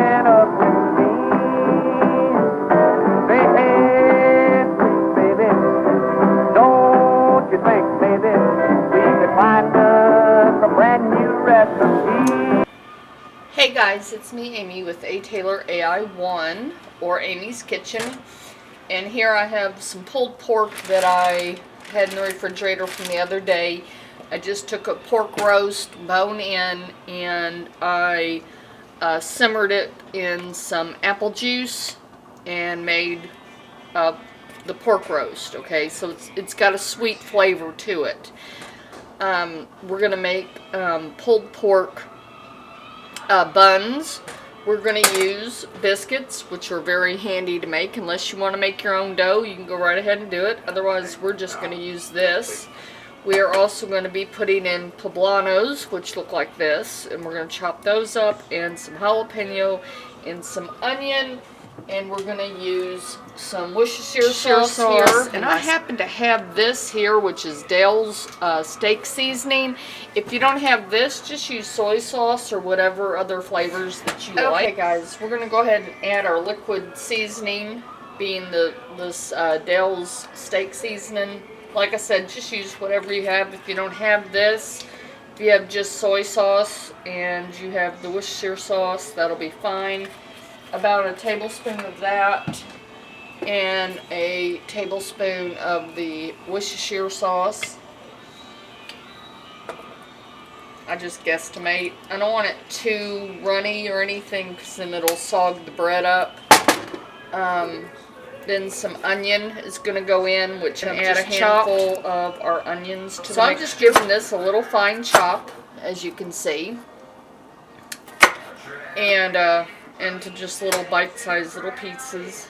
man up to me. Say, hey, sweet baby, don't you think, baby, we could find us a brand new recipe? Hey guys, it's me, Amy, with A Taylor AI1, or Amy's Kitchen. And here I have some pulled pork that I had in the refrigerator from the other day. I just took a pork roast, bone in, and I simmered it in some apple juice and made the pork roast. Okay, so it's got a sweet flavor to it. We're going to make pulled pork buns. We're going to use biscuits, which are very handy to make. Unless you want to make your own dough, you can go right ahead and do it. Otherwise, we're just going to use this. We are also going to be putting in poblanos, which look like this, and we're going to chop those up, and some jalapeno, and some onion, and we're going to use some Worcestershire sauce here. And I happen to have this here, which is Dale's steak seasoning. If you don't have this, just use soy sauce or whatever other flavors that you like. Okay guys, we're going to go ahead and add our liquid seasoning, being this Dale's steak seasoning. Like I said, just use whatever you have. If you don't have this, if you have just soy sauce and you have the Worcestershire sauce, that'll be fine. About a tablespoon of that and a tablespoon of the Worcestershire sauce. I just guesstimate. I don't want it too runny or anything because then it'll sog the bread up. Then some onion is going to go in, which I'm add a handful of our onions to the mixture. So I'm just giving this a little fine chop, as you can see, and into just little bite-sized little pieces.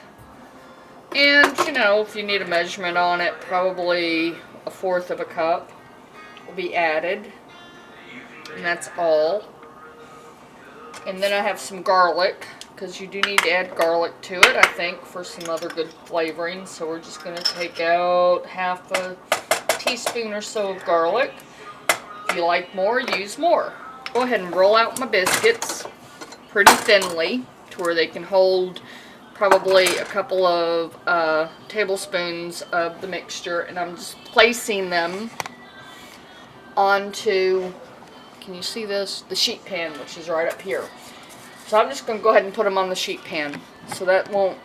And you know, if you need a measurement on it, probably 1/4 of a cup will be added, and that's all. And then I have some garlic, because you do need to add garlic to it, I think, for some other good flavoring. So we're just going to take out 1/2 teaspoon or so of garlic. If you like more, use more. Go ahead and roll out my biscuits pretty thinly to where they can hold probably a couple of tablespoons of the mixture. And I'm just placing them onto, can you see this? The sheet pan, which is right up here. So I'm just going to go ahead and put them on the sheet pan, so that won't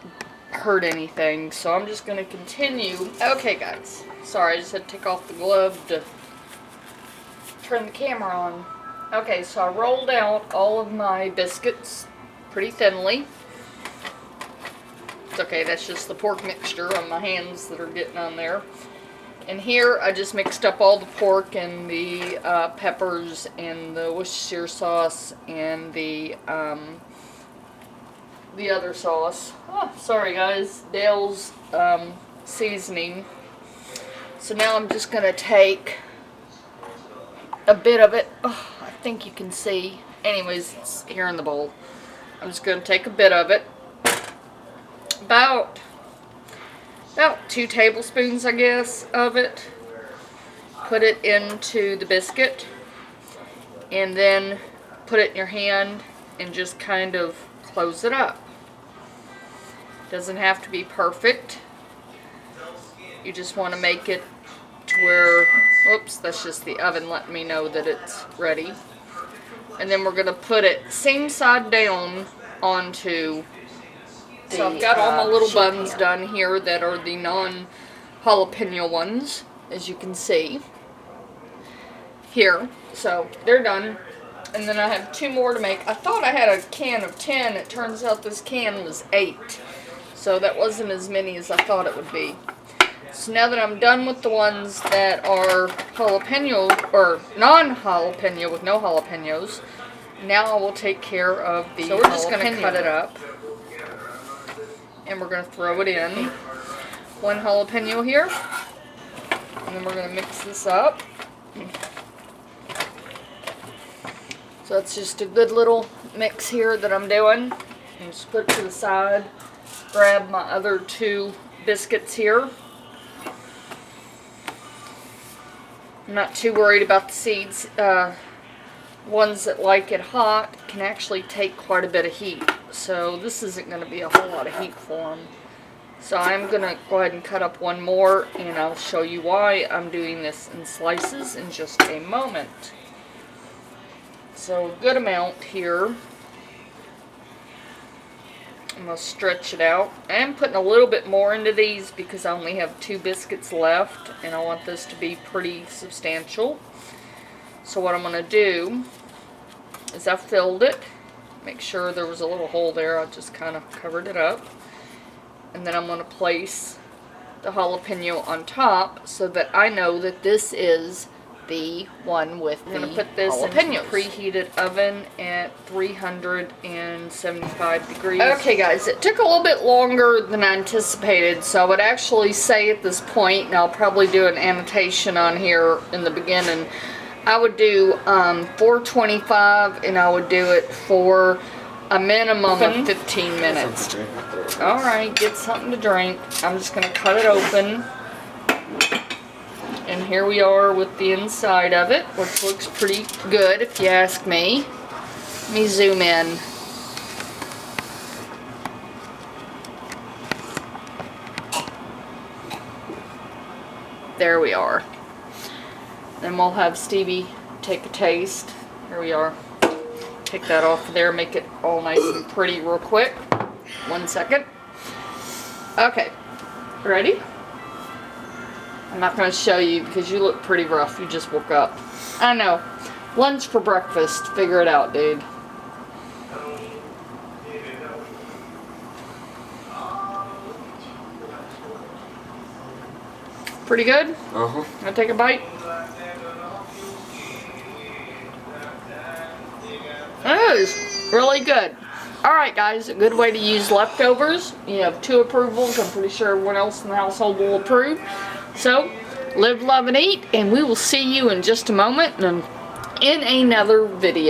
hurt anything. So I'm just going to continue. Okay guys, sorry, I just had to take off the glove to turn the camera on. Okay, so I rolled out all of my biscuits pretty thinly. It's okay, that's just the pork mixture on my hands that are getting on there. And here I just mixed up all the pork and the peppers and the Worcestershire sauce and the other sauce. Oh, sorry guys, Dale's seasoning. So now I'm just going to take a bit of it. Oh, I think you can see. Anyways, it's here in the bowl. I'm just going to take a bit of it. About 2 tablespoons, I guess, of it. Put it into the biscuit, and then put it in your hand and just kind of close it up. Doesn't have to be perfect. You just want to make it to where, oops, that's just the oven letting me know that it's ready. And then we're going to put it same side down onto. So I've got all my little buns done here that are the non-jalapeno ones, as you can see here. So they're done. And then I have 2 more to make. I thought I had a can of 10. It turns out this can was 8. So that wasn't as many as I thought it would be. So now that I'm done with the ones that are jalapeno or non-jalapeno with no jalapenos, now I will take care of the So we're just going to cut it up. And we're going to throw it in. 1 jalapeno here. And then we're going to mix this up. So that's just a good little mix here that I'm doing. And just put it to the side. Grab my other 2 biscuits here. I'm not too worried about the seeds ones that like it hot can actually take quite a bit of heat. So this isn't going to be a whole lot of heat for them. So I'm going to go ahead and cut up one more, and I'll show you why I'm doing this in slices in just a moment. So a good amount here. I'm going to stretch it out. I'm putting a little bit more into these because I only have 2 biscuits left, and I want this to be pretty substantial. So what I'm going to do is I filled it. Make sure there was a little hole there. I just kind of covered it up. And then I'm going to place the jalapeno on top so that I know that this is the one with the jalapenos. I'm going to put this in a preheated oven at 375 degrees. Okay guys, it took a little bit longer than I anticipated, so I would actually say at this point, and I'll probably do an annotation on here in the beginning, I would do 425, and I would do it for a minimum of 15 minutes. Alright, get something to drink. I'm just going to cut it open. And here we are with the inside of it, which looks pretty good if you ask me. Let me zoom in. There we are. Then we'll have Stevie take a taste. Here we are. Take that off of there, make it all nice and pretty real quick. 1 second. Okay, ready? I'm not going to show you because you look pretty rough. You just woke up. I know. Lunch for breakfast. Figure it out, dude. Pretty good? Uh-huh. Gonna take a bite? That is really good. Alright guys, a good way to use leftovers. You have 2 approvals. I'm pretty sure everyone else in the household will approve. So, live, love, and eat, and we will see you in just a moment in another video.